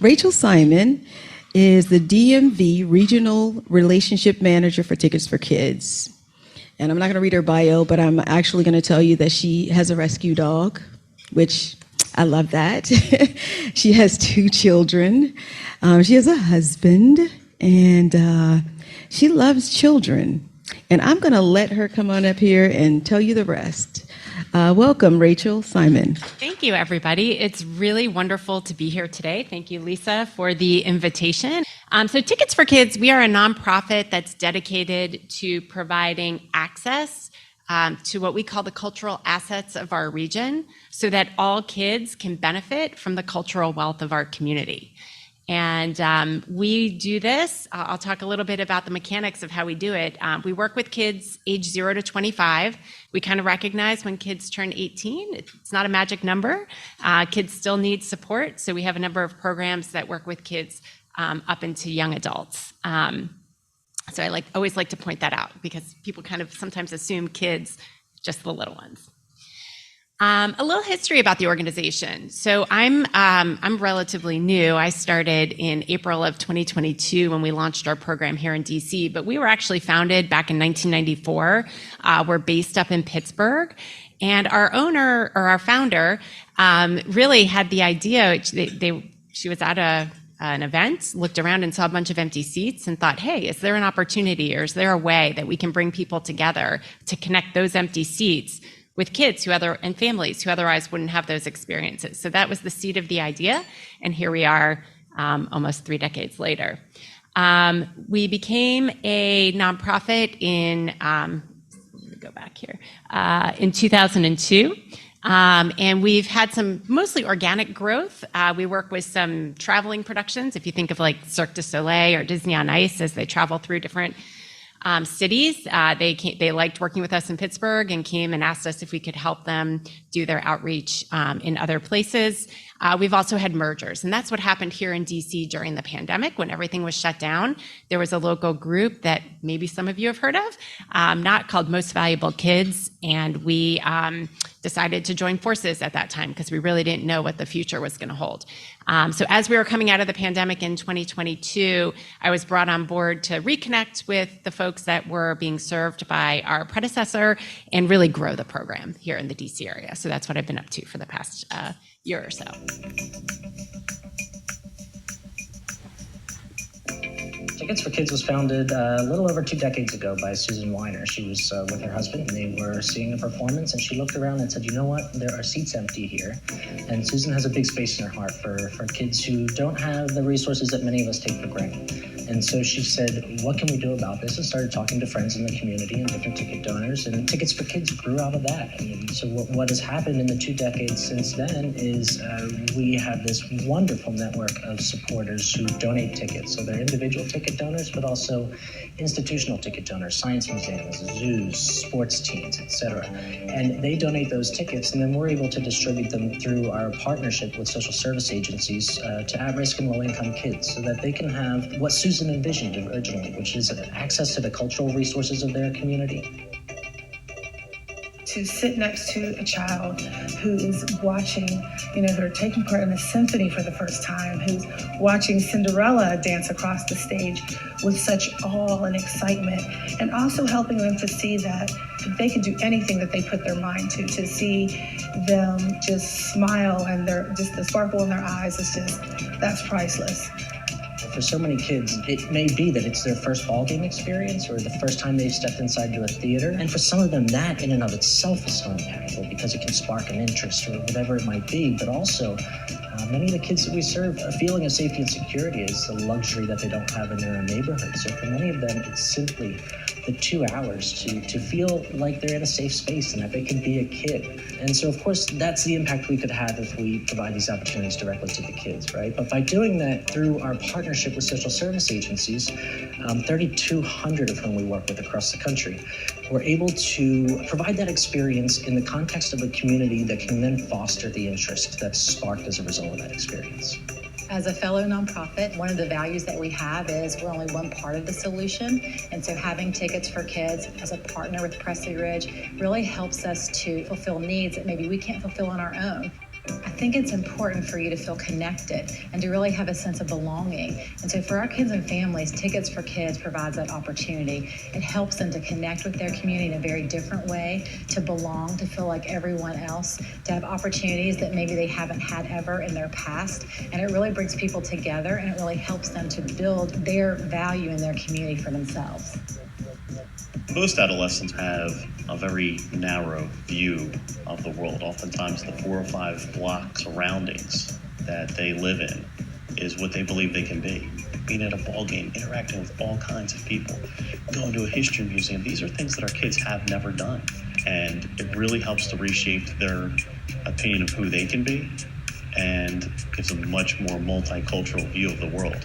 Rachel Simon is the DMV Regional Relationship Manager for Tickets for Kids. And I'm not going to read her bio, but I'm actually going to tell you that she has a rescue dog, which I love that. She has 2 children. She has a husband, and she loves children. And I'm going to let her come on up here and tell you the rest. Welcome, Rachel Simon. Thank you, everybody. It's really wonderful to be here today. Thank you, Lisa, for the invitation. So Tickets for Kids, we are a nonprofit that's dedicated to providing access to what we call the cultural assets of our region so that all kids can benefit from the cultural wealth of our community. And we do this. I'll talk a little bit about the mechanics of how we do it. We work with kids age 0 to 25. We kind of recognize when kids turn 18. It's not a magic number. Kids still need support. So we have a number of programs that work with kids up into young adults. So I always like to point that out because people kind of sometimes assume kids, just the little ones. A little history about the organization. So I'm relatively new. I started in April of 2022 when we launched our program here in DC, but we were actually founded back in 1994. We're based up in Pittsburgh, and our owner or our founder really had the idea. She was at an event, looked around and saw a bunch of empty seats and thought, hey, is there an opportunity or is there a way that we can bring people together to connect those empty seats with kids and families who otherwise wouldn't have those experiences? So that was the seed of the idea, and here we are almost 3 decades later. We became a nonprofit in, let me go back here, in 2002. And we've had some mostly organic growth. We work with some traveling productions. If you think of like Cirque du Soleil or Disney on Ice as they travel through different cities. They liked working with us in Pittsburgh and came and asked us if we could help them do their outreach in other places. We've also had mergers, and that's what happened here in DC during the pandemic when everything was shut down. There was a local group that maybe some of you have heard of, not called Most Valuable Kids, and we decided to join forces at that time because we really didn't know what the future was going to hold. So as we were coming out of the pandemic in 2022, I was brought on board to reconnect with the folks that were being served by our predecessor and really grow the program here in the DC area. So that's what I've been up to for the past year or so. Tickets for Kids was founded a little over 2 decades ago by Susan Weiner. She was with her husband, and they were seeing a performance, and she looked around and said, you know what, there are seats empty here. And Susan has a big space in her heart for kids who don't have the resources that many of us take for granted. And so she said, what can we do about this? And started talking to friends in the community and different ticket donors, and Tickets for Kids grew out of that. So what has happened in the 2 decades since then is we have this wonderful network of supporters who donate tickets. So they're individual ticket donors, but also institutional ticket donors, science museums, zoos, sports teams, etc. And they donate those tickets, and then we're able to distribute them through our partnership with social service agencies to at-risk and low-income kids so that they can have what Susan envisioned originally, which is access to the cultural resources of their community. To sit next to a child who is watching, they're taking part in a symphony for the first time, who's watching Cinderella dance across the stage with such awe and excitement, and also helping them to see that they can do anything that they put their mind to see them just smile and just the sparkle in their eyes that's priceless. For so many kids, it may be that it's their first ballgame experience or the first time they've stepped inside to a theater. And for some of them, that in and of itself is so impactful because it can spark an interest or whatever it might be. But also, many of the kids that we serve, a feeling of safety and security is a luxury that they don't have in their own neighborhood. So for many of them, it's simply the 2 hours to feel like they're in a safe space and that they can be a kid. And so, of course, that's the impact we could have if we provide these opportunities directly to the kids, right? But by doing that through our partnership with social service agencies, 3,200 of whom we work with across the country, we're able to provide that experience in the context of a community that can then foster the interest that's sparked as a result of that experience. As a fellow nonprofit, one of the values that we have is we're only one part of the solution. And so having Tickets for Kids as a partner with Presley Ridge really helps us to fulfill needs that maybe we can't fulfill on our own. I think it's important for you to feel connected and to really have a sense of belonging. And so for our kids and families, Tickets for Kids provides that opportunity. It helps them to connect with their community in a very different way, to belong, to feel like everyone else, to have opportunities that maybe they haven't had ever in their past. And it really brings people together, and it really helps them to build their value in their community for themselves. Most adolescents have a very narrow view of the world. Oftentimes the 4 or 5 block surroundings that they live in is what they believe they can be. Being at a ball game, interacting with all kinds of people, going to a history museum, these are things that our kids have never done. And it really helps to reshape their opinion of who they can be and gives a much more multicultural view of the world.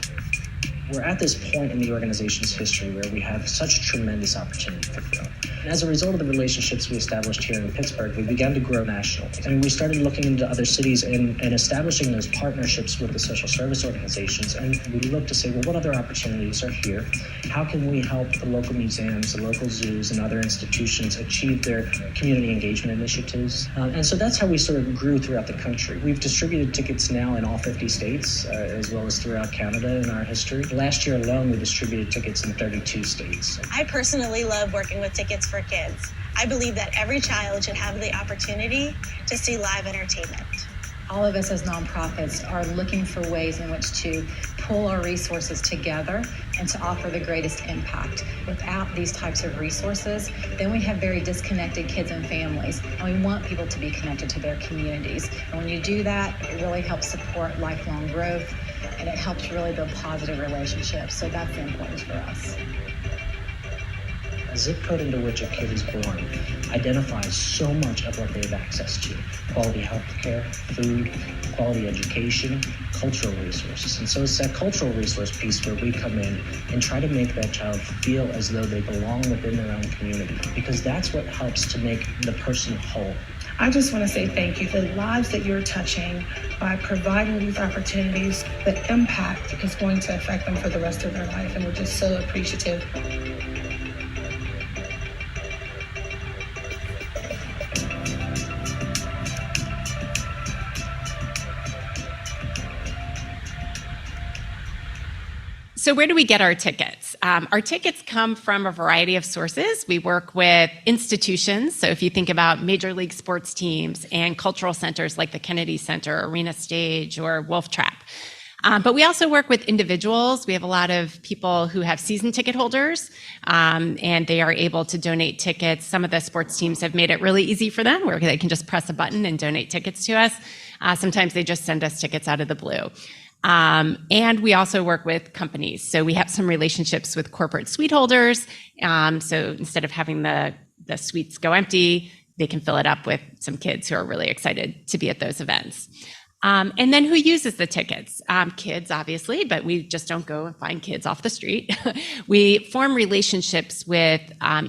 We're at this point in the organization's history where we have such tremendous opportunity for growth. And as a result of the relationships we established here in Pittsburgh, we began to grow nationally. And we started looking into other cities and establishing those partnerships with the social service organizations. And we looked to say, well, what other opportunities are here? How can we help the local museums, the local zoos, and other institutions achieve their community engagement initiatives? And so that's how we sort of grew throughout the country. We've distributed tickets now in all 50 states, as well as throughout Canada in our history. Last year alone, we distributed tickets in 32 states. I personally love working with Tickets for Kids. I believe that every child should have the opportunity to see live entertainment. All of us as nonprofits are looking for ways in which to pull our resources together and to offer the greatest impact. Without these types of resources, then we have very disconnected kids and families, and we want people to be connected to their communities. And when you do that, it really helps support lifelong growth, and it helps really build positive relationships. So that's the importance for us. A zip code into which a kid is born identifies so much of what they have access to: quality health care, food, quality education, cultural resources. And so it's that cultural resource piece where we come in and try to make that child feel as though they belong within their own community, because that's what helps to make the person whole. I just want to say thank you. The lives that you're touching by providing these opportunities, the impact is going to affect them for the rest of their life, and we're just so appreciative. So where do we get our tickets? Our tickets come from a variety of sources. We work with institutions. So if you think about major league sports teams and cultural centers like the Kennedy Center, Arena Stage, or Wolf Trap. But we also work with individuals. We have a lot of people who have season ticket holders, and they are able to donate tickets. Some of the sports teams have made it really easy for them, where they can just press a button and donate tickets to us. Sometimes they just send us tickets out of the blue. And we also work with companies. So we have some relationships with corporate suite holders. So instead of having the suites go empty, they can fill it up with some kids who are really excited to be at those events. And then who uses the tickets? Kids, obviously, but we just don't go and find kids off the street. We form relationships with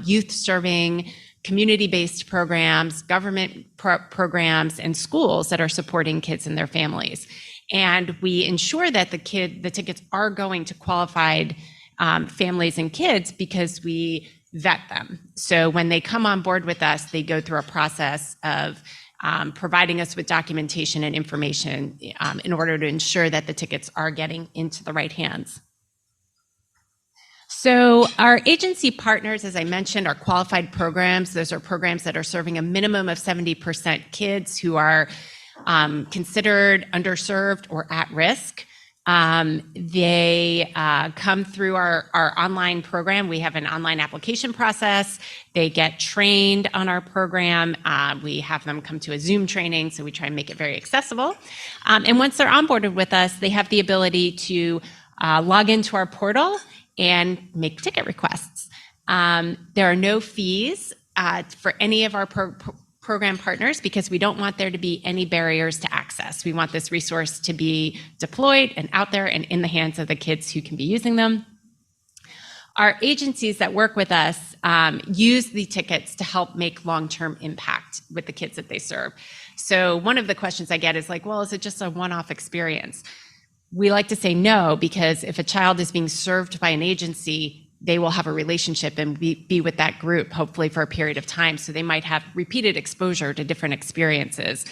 youth serving, community-based programs, government programs, and schools that are supporting kids and their families. And we ensure that the tickets are going to qualified families and kids because we vet them. So when they come on board with us, they go through a process of providing us with documentation and information in order to ensure that the tickets are getting into the right hands. So our agency partners, as I mentioned, are qualified programs. Those are programs that are serving a minimum of 70% kids who are considered underserved or at risk. They come through our online program. We have an online application process. They get trained on our program. We have them come to a Zoom training, so we try and make it very accessible. And once they're onboarded with us, they have the ability to log into our portal and make ticket requests. There are no fees for any of our program partners because we don't want there to be any barriers to access. We want this resource to be deployed and out there and in the hands of the kids who can be using them. Our agencies that work with us use the tickets to help make long-term impact with the kids that they serve. So one of the questions I get is like, well, is it just a one-off experience? We like to say no, because if a child is being served by an agency, they will have a relationship and be with that group, hopefully for a period of time. So they might have repeated exposure to different experiences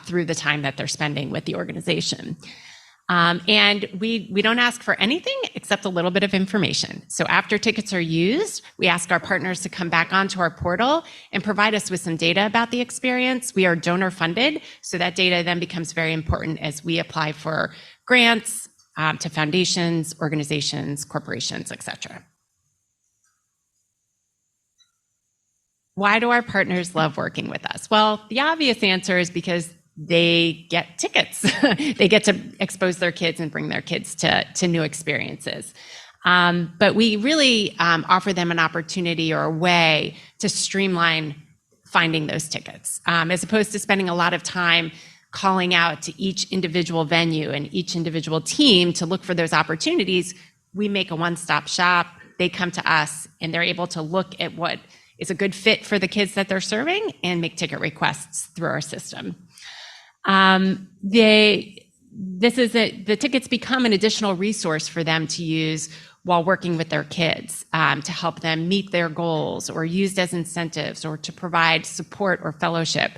through the time that they're spending with the organization. And we don't ask for anything except a little bit of information. So after tickets are used, we ask our partners to come back onto our portal and provide us with some data about the experience. We are donor funded, so that data then becomes very important as we apply for grants to foundations, organizations, corporations, etc. Why do our partners love working with us? Well, the obvious answer is because they get tickets. They get to expose their kids and bring their kids to new experiences. But we really offer them an opportunity or a way to streamline finding those tickets, as opposed to spending a lot of time calling out to each individual venue and each individual team to look for those opportunities. We make a one-stop shop. They come to us and they're able to look at what is a good fit for the kids that they're serving and make ticket requests through our system. The tickets become an additional resource for them to use while working with their kids, to help them meet their goals, or used as incentives, or to provide support or fellowship.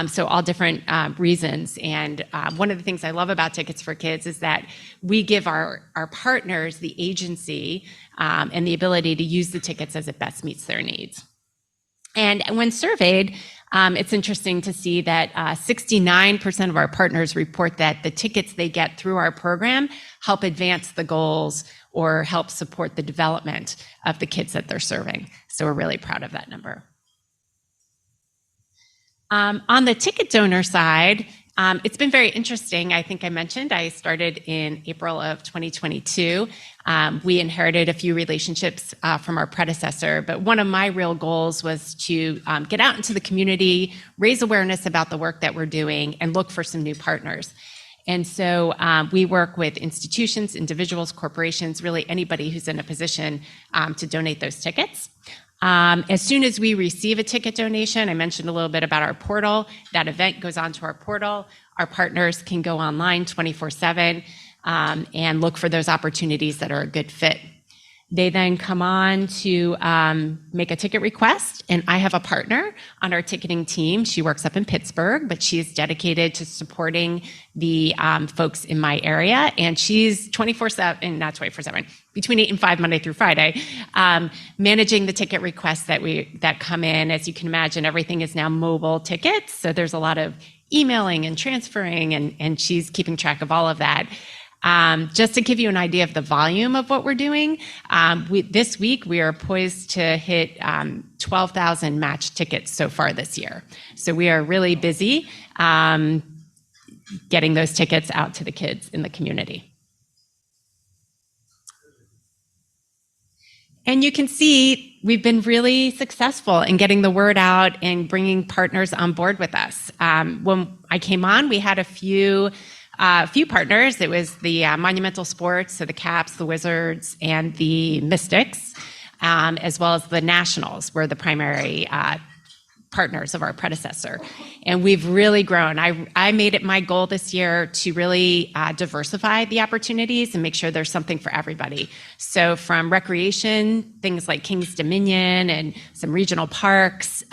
So all different reasons. And one of the things I love about Tickets for Kids is that we give our partners the agency and the ability to use the tickets as it best meets their needs. And when surveyed, it's interesting to see that 69% of our partners report that the tickets they get through our program help advance the goals or help support the development of the kids that they're serving. So we're really proud of that number. On the ticket donor side, it's been very interesting. I think I mentioned I started in April of 2022. We inherited a few relationships from our predecessor, but one of my real goals was to get out into the community, raise awareness about the work that we're doing, and look for some new partners. And so we work with institutions, individuals, corporations, really anybody who's in a position to donate those tickets. As soon as we receive a ticket donation, I mentioned a little bit about our portal. That event goes onto our portal. Our partners can go online 24/7 and look for those opportunities that are a good fit. They then come on to make a ticket request, and I have a partner on our ticketing team. She works up in Pittsburgh, but she is dedicated to supporting the folks in my area, and she's 24/7, not 24/7, between 8 and 5, Monday through Friday, managing the ticket requests that come in. As you can imagine, everything is now mobile tickets, so there's a lot of emailing and transferring, and she's keeping track of all of that. Just to give you an idea of the volume of what we're doing, this week we are poised to hit 12,000 matched tickets so far this year. So we are really busy getting those tickets out to the kids in the community. And you can see we've been really successful in getting the word out and bringing partners on board with us. When I came on, we had a few partners. It was the Monumental Sports, so the Caps, the Wizards, and the Mystics, as well as the Nationals were the primary partners of our predecessor. And we've really grown. I made it my goal this year to really diversify the opportunities and make sure there's something for everybody. So from recreation, things like King's Dominion and some regional parks,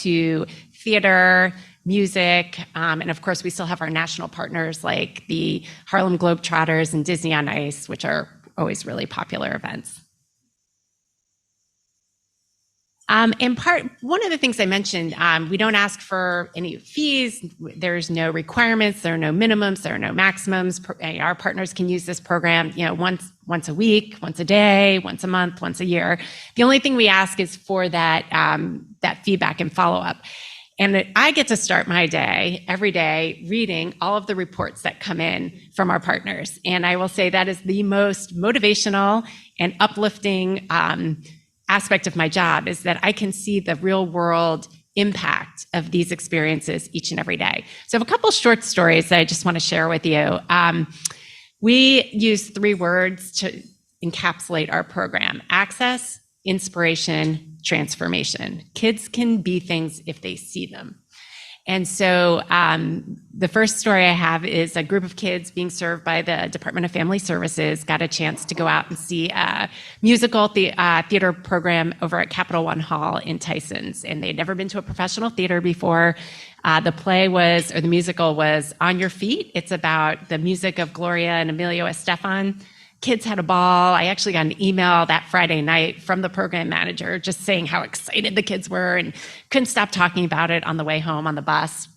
to theater, music, and of course we still have our national partners like the Harlem Globetrotters and Disney on Ice, which are always really popular events. One of the things I mentioned, we don't ask for any fees. There's no requirements. There are no minimums. There are no maximums. Our partners can use this program, once a week, once a day, once a month, once a year. The only thing we ask is for that feedback and follow-up. And I get to start my day every day reading all of the reports that come in from our partners. And I will say that is the most motivational and uplifting aspect of my job, is that I can see the real world impact of these experiences each and every day. So I have a couple short stories that I just want to share with you. We use 3 words to encapsulate our program: access, inspiration, transformation. Kids can be things if they see them. And so the first story I have is a group of kids being served by the Department of Family Services got a chance to go out and see a musical theater program over at Capital One Hall in Tysons. And they had never been to a professional theater before. The musical was On Your Feet. It's about the music of Gloria and Emilio Estefan. Kids had a ball. I actually got an email that Friday night from the program manager just saying how excited the kids were and couldn't stop talking about it on the way home on the bus.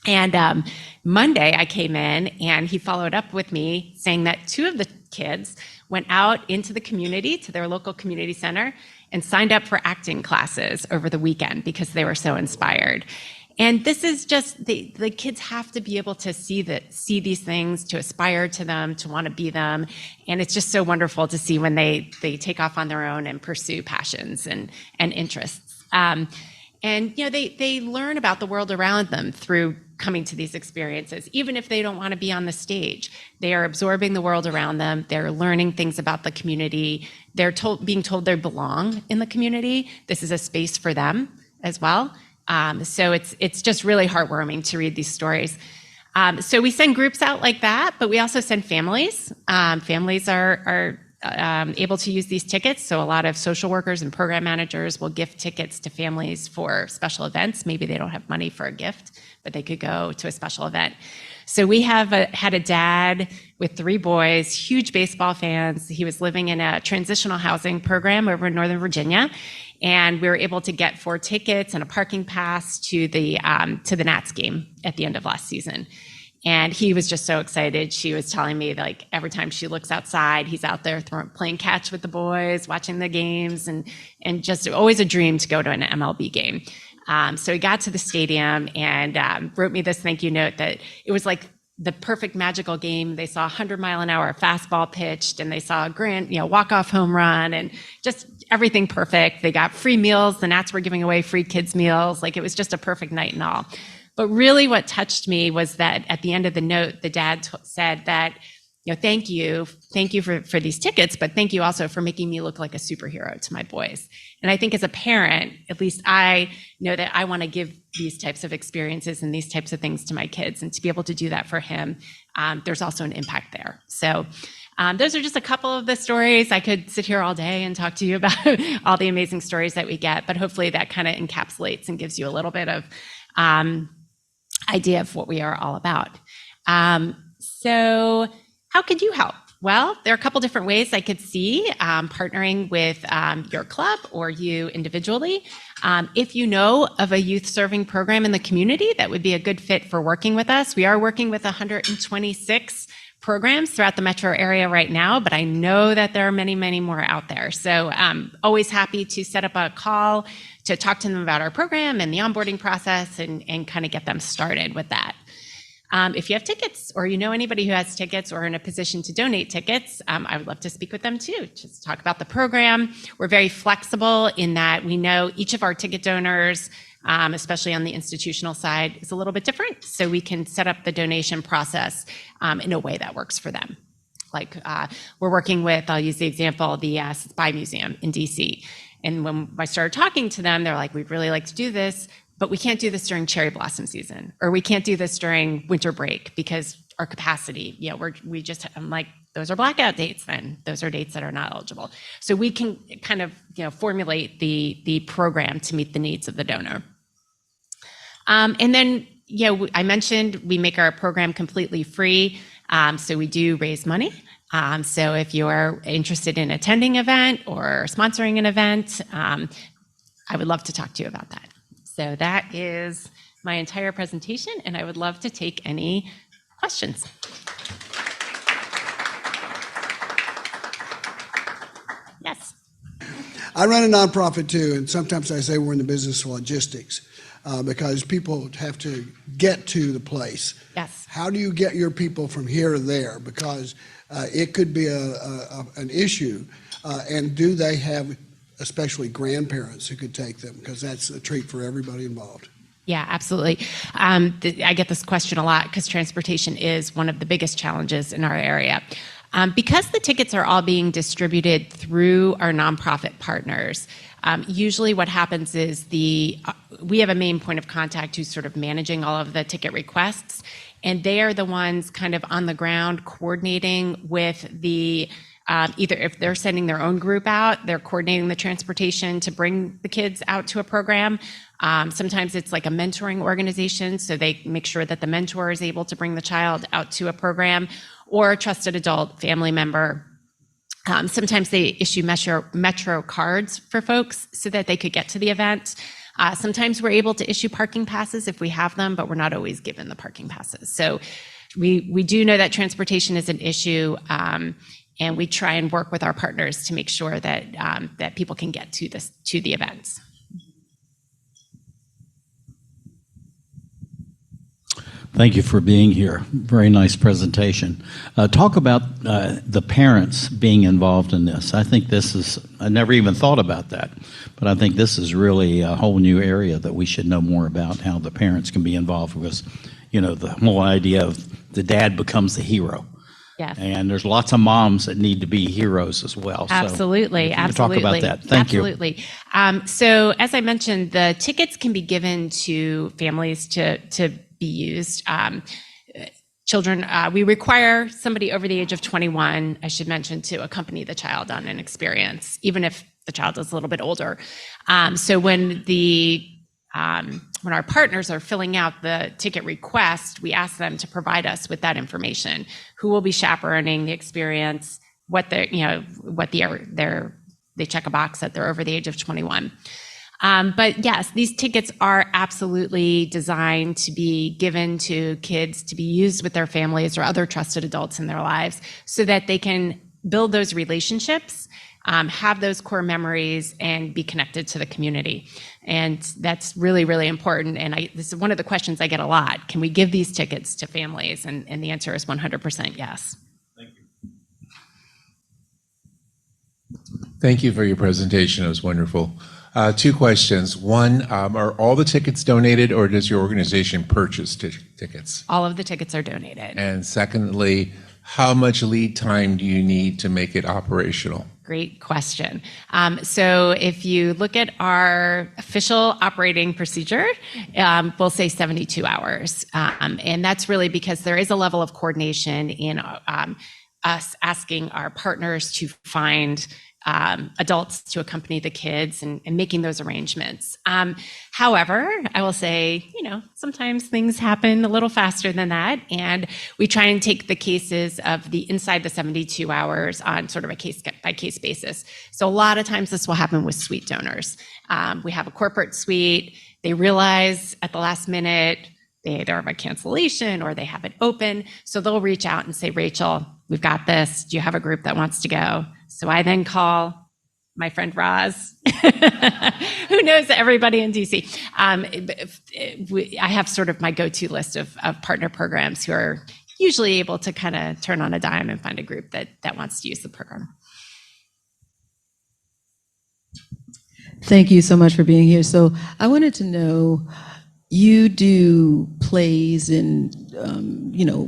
And Monday I came in and he followed up with me saying that 2 of the kids went out into the community, to their local community center, and signed up for acting classes over the weekend because they were so inspired. And this is just, the kids have to be able to see these things, to aspire to them, to want to be them. And it's just so wonderful to see when they take off on their own and pursue passions and interests. And they learn about the world around them through coming to these experiences. Even if they don't want to be on the stage, they are absorbing the world around them. They're learning things about the community. They're being told they belong in the community. This is a space for them as well. So it's just really heartwarming to read these stories. So we send groups out like that, but we also send families. Families are able to use these tickets. So a lot of social workers and program managers will gift tickets to families for special events. Maybe they don't have money for a gift, but they could go to a special event. So we had a dad with 3 boys, huge baseball fans. He was living in a transitional housing program over in Northern Virginia. And we were able to get 4 tickets and a parking pass to the Nats game at the end of last season. And he was just so excited. She was telling me, like, every time she looks outside, he's out there playing catch with the boys, watching the games, and just always a dream to go to an MLB game. So he got to the stadium and wrote me this thank you note that it was like the perfect magical game. They saw a 100-mile-an-hour fastball pitched, and they saw a grand, walk-off home run, and just everything perfect. They got free meals. The Nats were giving away free kids' meals. Like, it was just a perfect night and all. But really what touched me was that at the end of the note, the dad said that, thank you for these tickets, but thank you also for making me look like a superhero to my boys. And I think as a parent, at least I know that I want to give these types of experiences and these types of things to my kids, and to be able to do that for him, there's also an impact there. So those are just a couple of the stories. I could sit here all day and talk to you about all the amazing stories that we get, but hopefully that kind of encapsulates and gives you a little bit of idea of what we are all about. So how could you help? Well, there are a couple different ways I could see partnering with your club or you individually. If you know of a youth serving program in the community that would be a good fit for working with us, we are working with 126 programs throughout the metro area right now, but I know that there are many, many more out there. So I'm always happy to set up a call to talk to them about our program and the onboarding process and kind of get them started with that. If you have tickets, or you know anybody who has tickets or in a position to donate tickets, I would love to speak with them too, just talk about the program. We're very flexible in that we know each of our ticket donors, especially on the institutional side, is a little bit different. So we can set up the donation process in a way that works for them. Like we're working with, I'll use the example, the Spy Museum in DC. And when I started talking to them, they're like, we'd really like to do this, but we can't do this during cherry blossom season, or we can't do this during winter break because our capacity, I'm like, those are blackout dates then. Those are dates that are not eligible. So we can kind of, formulate the program to meet the needs of the donor. And then, I mentioned we make our program completely free. So we do raise money. So if you're interested in attending an event or sponsoring an event, I would love to talk to you about that. So that is my entire presentation, and I would love to take any questions. Yes. I run a nonprofit too, and sometimes I say we're in the business of logistics because people have to get to the place. Yes. How do you get your people from here to there? Because it could be an issue, and do they have especially grandparents who could take them, because that's a treat for everybody involved. Yeah, absolutely. I get this question a lot because transportation is one of the biggest challenges in our area. Because the tickets are all being distributed through our nonprofit partners, usually what happens is we have a main point of contact who's sort of managing all of the ticket requests, and they are the ones kind of on the ground coordinating with the either if they're sending their own group out, they're coordinating the transportation to bring the kids out to a program. Sometimes it's like a mentoring organization, so they make sure that the mentor is able to bring the child out to a program, or a trusted adult family member. Sometimes they issue Metro cards for folks so that they could get to the event. Sometimes we're able to issue parking passes if we have them, but we're not always given the parking passes. So we do know that transportation is an issue, and we try and work with our partners to make sure that that people can get to the events. Thank you for being here. Very nice presentation. Talk about the parents being involved in this. I think I never even thought about that, but I think this is really a whole new area that we should know more about, how the parents can be involved, because, the whole idea of the dad becomes the hero. Yes. And there's lots of moms that need to be heroes as well. Absolutely. So absolutely. talk about that. Thank you. Absolutely. So as I mentioned, the tickets can be given to families to be used. Children, we require somebody over the age of 21, I should mention, to accompany the child on an experience, even if the child is a little bit older. So when our partners are filling out the ticket request, we ask them to provide us with that information: who will be chaperoning the experience, they check a box that they're over the age of 21. But yes, these tickets are absolutely designed to be given to kids to be used with their families or other trusted adults in their lives, so that they can build those relationships, have those core memories, and be connected to the community. And that's really, really important. And this is one of the questions I get a lot: can we give these tickets to families? And the answer is 100% yes. Thank you. Thank you for your presentation. It was wonderful. 2 questions. One, are all the tickets donated, or does your organization purchase tickets? All of the tickets are donated. And secondly, how much lead time do you need to make it operational? Great question. So if you look at our official operating procedure, we'll say 72 hours. And that's really because there is a level of coordination in us asking our partners to find adults to accompany the kids and making those arrangements. However, I will say, sometimes things happen a little faster than that, and we try and take the cases of the inside the 72 hours on sort of a case-by-case basis. So a lot of times this will happen with suite donors. We have a corporate suite. They realize at the last minute they either have a cancellation or they have it open. So they'll reach out and say, Rachel, we've got this. Do you have a group that wants to go? So I then call my friend Roz, who knows everybody in DC. I have sort of my go-to list of partner programs who are usually able to kind of turn on a dime and find a group that wants to use the program. Thank you so much for being here. So I wanted to know, you do plays and,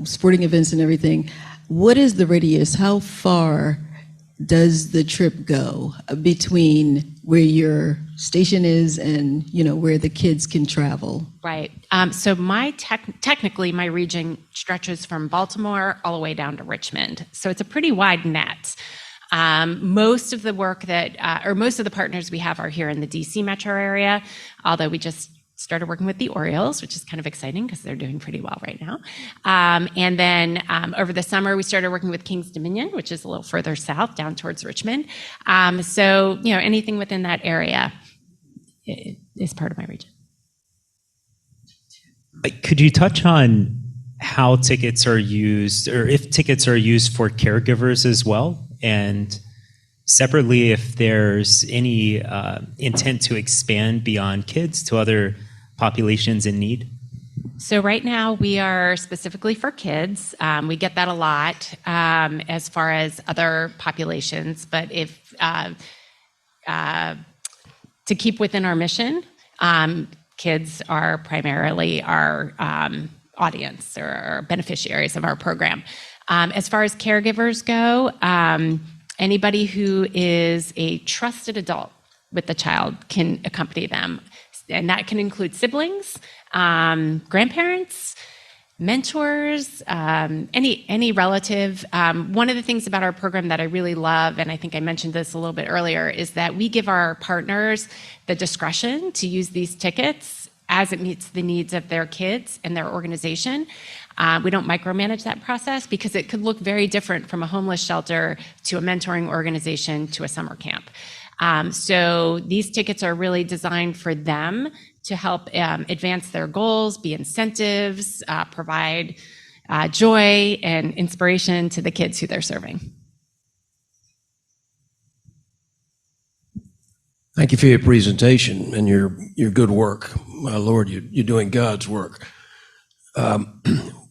sporting events and everything. What is the radius? How far does the trip go between where your station is and, where the kids can travel? Right. So technically my region stretches from Baltimore all the way down to Richmond. So it's a pretty wide net. Most of the work most of the partners we have are here in the DC metro area, although we just started working with the Orioles, which is kind of exciting because they're doing pretty well right now. And then over the summer, we started working with Kings Dominion, which is a little further south, down towards Richmond. So, anything within that area is part of my region. Could you touch on how tickets are used, or if tickets are used for caregivers as well? And separately, if there's any intent to expand beyond kids to other populations in need? So right now we are specifically for kids. We get that a lot as far as other populations, but if to keep within our mission, kids are primarily our audience or beneficiaries of our program. As far as caregivers go, anybody who is a trusted adult with the child can accompany them. And that can include siblings, grandparents, mentors, any relative. One of the things about our program that I really love, and I think I mentioned this a little bit earlier, is that we give our partners the discretion to use these tickets as it meets the needs of their kids and their organization. We don't micromanage that process because it could look very different from a homeless shelter to a mentoring organization to a summer camp. So these tickets are really designed for them to help advance their goals, be incentives, provide joy and inspiration to the kids who they're serving. Thank you for your presentation and your good work. My Lord, you're doing God's work.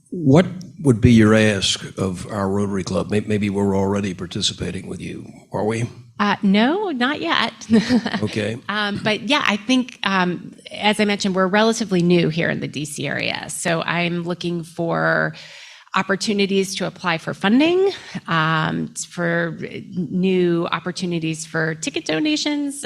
What would be your ask of our Rotary Club? Maybe we're already participating with you. Are we? No, not yet. Okay. But yeah, I think, as I mentioned, we're relatively new here in the DC area. So I'm looking for opportunities to apply for funding, for new opportunities for ticket donations,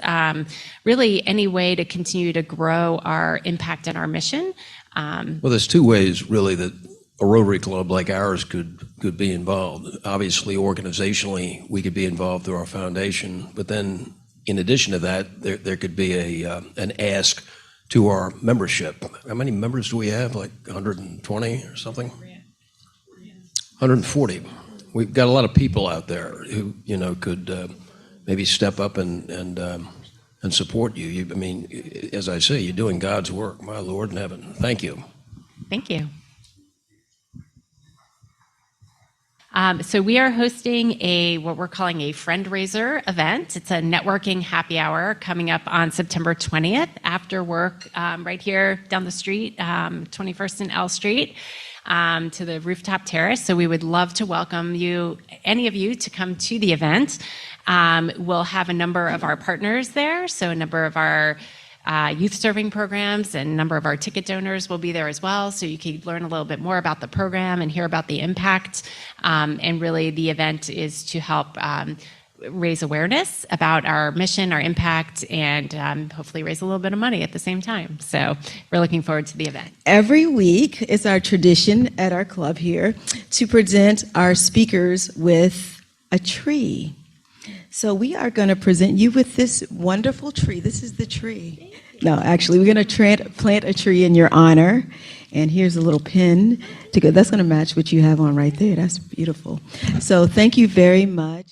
really any way to continue to grow our impact and our mission. Well, there's two ways really that a Rotary Club like ours could be involved. Obviously, organizationally, we could be involved through our foundation, but then in addition to that, there could be an ask to our membership. How many members do we have? Like 120 or something? 140. We've got a lot of people out there who could maybe step up and support you. I mean, as I say, you're doing God's work, my Lord in heaven. Thank you. Thank you. So we are hosting what we're calling a friend-raiser event. It's a networking happy hour coming up on September 20th after work right here down the street, 21st and L Street, to the rooftop terrace. So we would love to welcome any of you to come to the event. We'll have a number of our partners there, so a number of our youth serving programs and a number of our ticket donors will be there as well, so you can learn a little bit more about the program and hear about the impact. And really the event is to help raise awareness about our mission, our impact, and hopefully raise a little bit of money at the same time. So we're looking forward to the event. Every week, it's our tradition at our club here to present our speakers with a tree. So we are going to present you with this wonderful tree. This is the tree. No, actually, we're going to plant a tree in your honor. And here's a little pin to go. That's going to match what you have on right there. That's beautiful. So thank you very much.